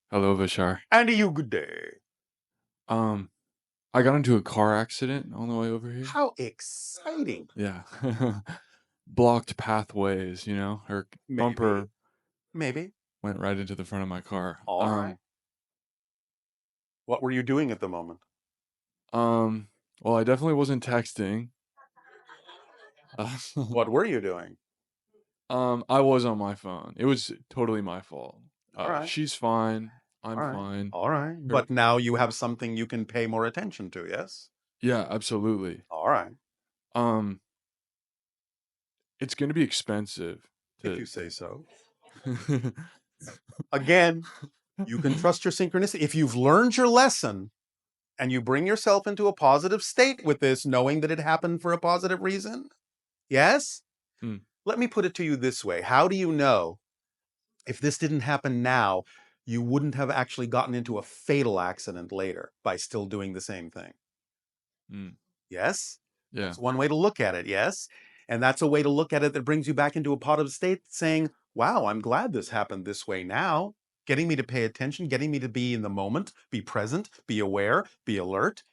Hello, Bashar. And you good day. Um, I got into a car accident on the way over here. How exciting. Yeah. Blocked pathways, her Maybe. bumper Maybe. went right into the front of my car. All right. What were you doing at the moment? Um, well, I definitely wasn't texting. Uh, What were you doing? I was on my phone. It was totally my fault. All right. She's fine. All I'm right. fine. All right. Her, But now you have something you can pay more attention to, yes? yeah, absolutely. All right. Um, it's gonna be expensive If to you say so. Again, you can trust your synchronicity. If you've learned your lesson and you bring yourself into a positive state with this, knowing that it happened for a positive reason, yes? Mm, Let me put it to you this way. How do you know if this didn't happen now, you wouldn't have actually gotten into a fatal accident later by still doing the same thing? mm, Yes? yeah. That's one way to look at it, yes? And that's a way to look at it that brings you back into a positive state, saying, wow, I'm glad this happened this way now, getting me to pay attention, getting me to be in the moment, be present, be aware, be alert,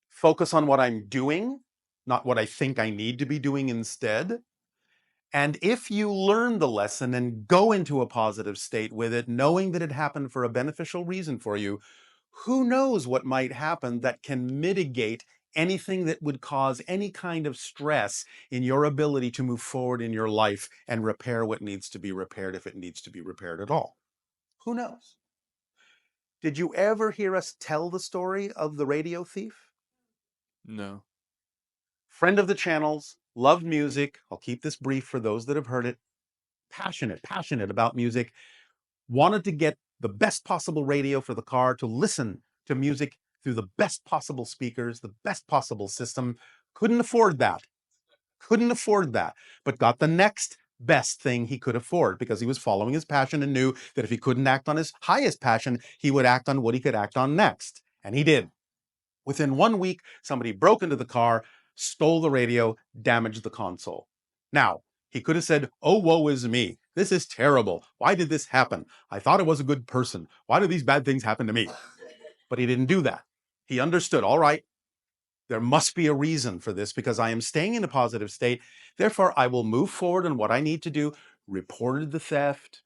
focus on what I'm doing, not what I think I need to be doing instead. And if you learn the lesson and go into a positive state with it, knowing that it happened for a beneficial reason for you, who knows what might happen that can mitigate anything that would cause any kind of stress in your ability to move forward in your life and repair what needs to be repaired if it needs to be repaired at all. Who knows? Did you ever hear us tell the story of the radio thief? No. Friend of the channels, loved music. I'll keep this brief for those that have heard it. Passionate about music, wanted to get the best possible radio for the car to listen to music through the best possible speakers, the best possible system. Couldn't afford that. Couldn't afford that, but got the next best thing he could afford because he was following his passion and knew that if he couldn't act on his highest passion, he would act on what he could act on next. And he did. Within 1 week, somebody broke into the car, stole the radio, damaged the console. Now, he could have said, oh, woe is me. This is terrible. Why did this happen? I thought I was a good person. Why do these bad things happen to me? But he didn't do that. He understood, all right, there must be a reason for this because I am staying in a positive state. Therefore, I will move forward on what I need to do. Reported the theft.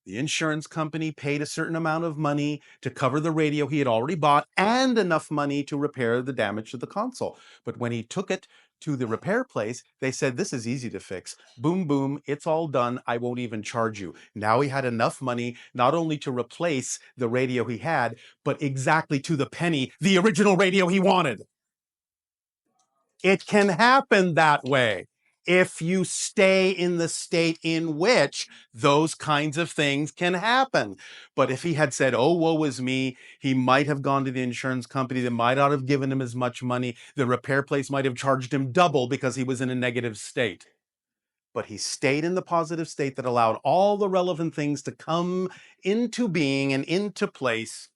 The insurance company paid a certain amount of money to cover the radio he had already bought and enough money to repair the damage to the console. But when he took it to the repair place, they said, this is easy to fix. Boom, boom, it's all done. I won't even charge you. Now he had enough money not only to replace the radio he had, but exactly to the penny, the original radio he wanted. It can happen that way if you stay in the state in which those kinds of things can happen. But if he had said, oh, woe is me, he might have gone to the insurance company. They might not have given him as much money. The repair place might have charged him double because he was in a negative state. But he stayed in the positive state that allowed all the relevant things to come into being and into place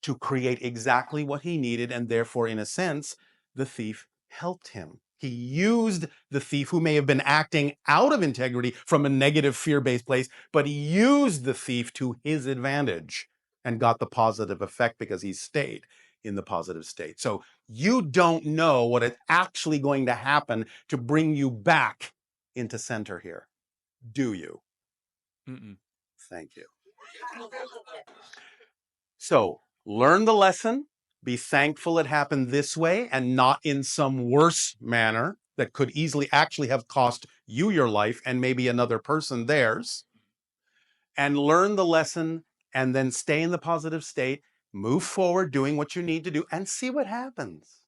to create exactly what he needed. And therefore, in a sense, the thief helped him. He used the thief, who may have been acting out of integrity from a negative fear-based place, but he used the thief to his advantage and got the positive effect because he stayed in the positive state. So you don't know what is actually going to happen to bring you back into center here, do you? Mm-mm. Thank you. So learn the lesson, be thankful it happened this way and not in some worse manner that could easily actually have cost you your life and maybe another person theirs. And learn the lesson and then stay in the positive state, move forward doing what you need to do and see what happens.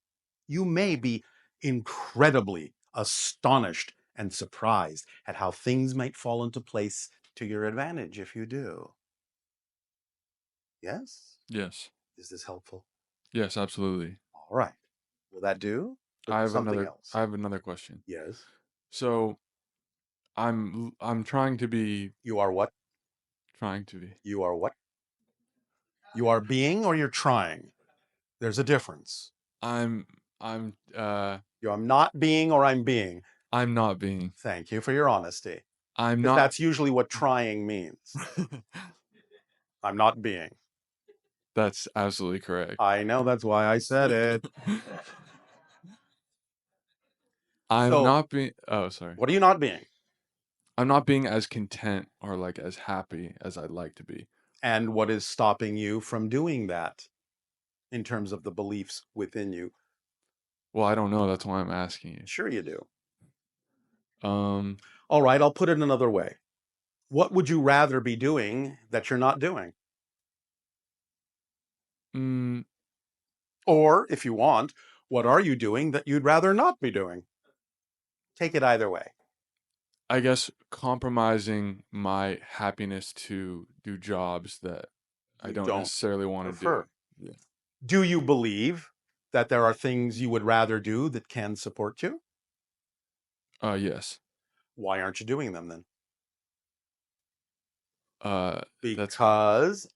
You may be incredibly astonished and surprised at how things might fall into place to your advantage if you do. Yes? Yes. Is this helpful? Yes, absolutely. All right. Will that do? Look I for have something another else. I have another question. Yes. So, I'm You are what? trying to be. You are what? You are being or you're trying? There's a difference. I'm I'm uh You I'm not being or I'm being. I'm not being. Thank you for your honesty. I'm Because not that's usually what trying means. I'm not being. That's absolutely correct. I know, that's why I said it. I'm So, not being oh, sorry. what are you not being? I'm not being as content or, like, as happy as I'd like to be. And what is stopping you from doing that in terms of the beliefs within you? Well, I don't know, that's why I'm asking you. Sure, you do. Um, All right, I'll put it another way. What would you rather be doing that you're not doing? mm, Or, if you want, what are you doing that you'd rather not be doing? Take it either way. I guess compromising my happiness to do jobs that I You don't don't necessarily wanna do. prefer. Yeah. Do you believe that there are things you would rather do that can support you? Yes. Why aren't you doing them then? That's Because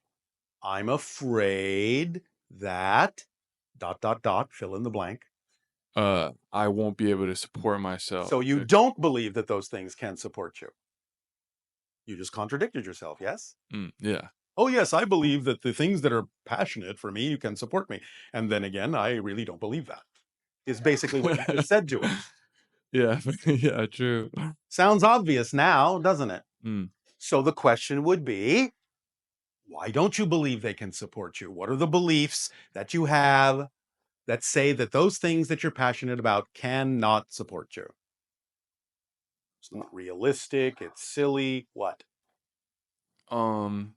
I'm afraid that fill in the blank. I won't be able to support So myself you if don't believe that those things can support you. You just contradicted yourself, yes? yeah. Oh, yes, I believe that the things that are passionate for me can support me. And then again, I really don't believe that, is basically what you just said to him. Yeah, yeah, true. Sounds obvious now, doesn't it? Mm, So the question would be, why don't you believe they can support you? What are the beliefs that you have that say that those things that you're passionate about cannot support you? It's not realistic, it's silly, what? um,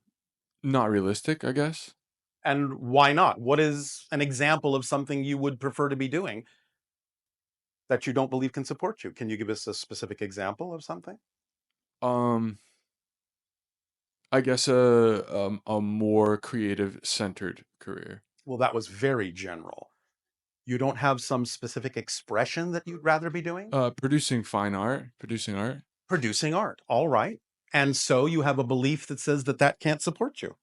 not realistic, I guess. And why not? What is an example of something you would prefer to be doing that you don't believe can support you? Can you give us a specific example of something? Um, I guess a more creative centered career. Well, that was very general. You don't have some specific expression that you'd rather be doing? Producing fine art, producing art. Producing art. All right. And so you have a belief that says that that can't support you.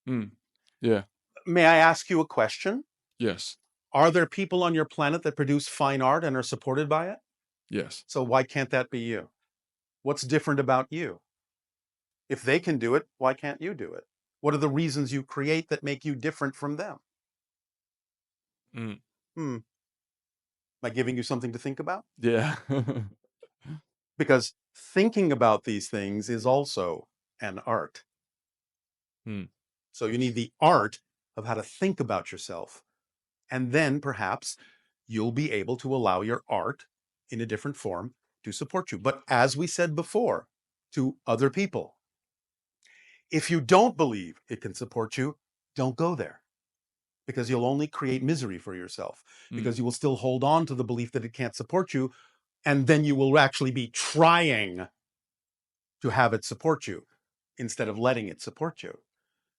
Mm, yeah, May I ask you a question? yes, Are there people on your planet that produce fine art and are supported by it? yes. So why can't that be you? What's different about you? If they can do it, why can't you do it? What are the reasons you create that make you different from them? Mm, Hmm. Am I giving you something to think about? yeah. Because thinking about these things is also an art. Mm, So you need the art of how to think about yourself. And then perhaps you'll be able to allow your art in a different form to support you. But as we said before to other people, if you don't believe it can support you, don't go there because you'll only create misery for yourself mm, because you will still hold on to the belief that it can't support you. And then you will actually be trying to have it support you instead of letting it support you.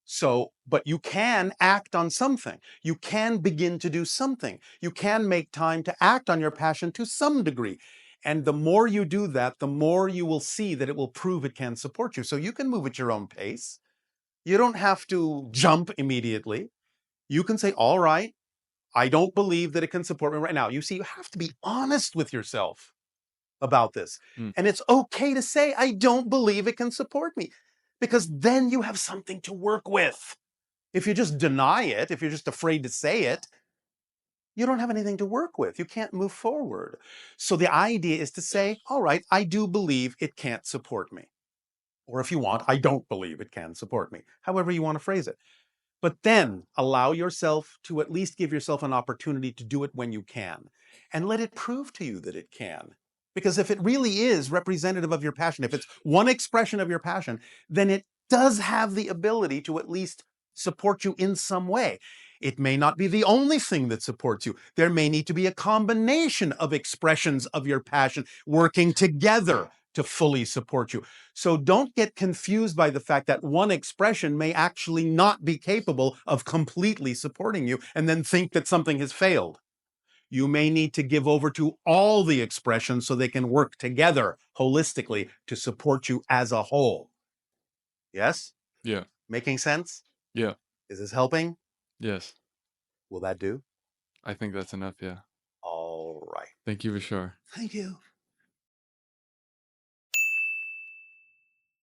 So, but you can act on something. You can begin to do something. You can make time to act on your passion to some degree. And the more you do that, the more you will see that it will prove it can support you. So you can move at your own pace. You don't have to jump immediately. You can say, all right, I don't believe that it can support me right now. You see, you have to be honest with yourself about this. mm, And it's okay to say, I don't believe it can support me, because then you have something to work with. If you just deny it, if you're just afraid to say it, you don't have anything to work with. You can't move forward. So the idea is to say, all right, I do believe it can't support me. Or if you want, I don't believe it can support me. However you want to phrase it. But then allow yourself to at least give yourself an opportunity to do it when you can, and let it prove to you that it can. Because if it really is representative of your passion, if it's one expression of your passion, then it does have the ability to at least support you in some way. It may not be the only thing that supports you. There may need to be a combination of expressions of your passion working together to fully support you. So don't get confused by the fact that one expression may actually not be capable of completely supporting you and then think that something has failed. You may need to give over to all the expressions so they can work together holistically to support you as a whole. Yes? yeah, Making sense? yeah, Is this helping? yes. Will that do? I think that's enough, yeah. All right. Thank you for sure. Thank you.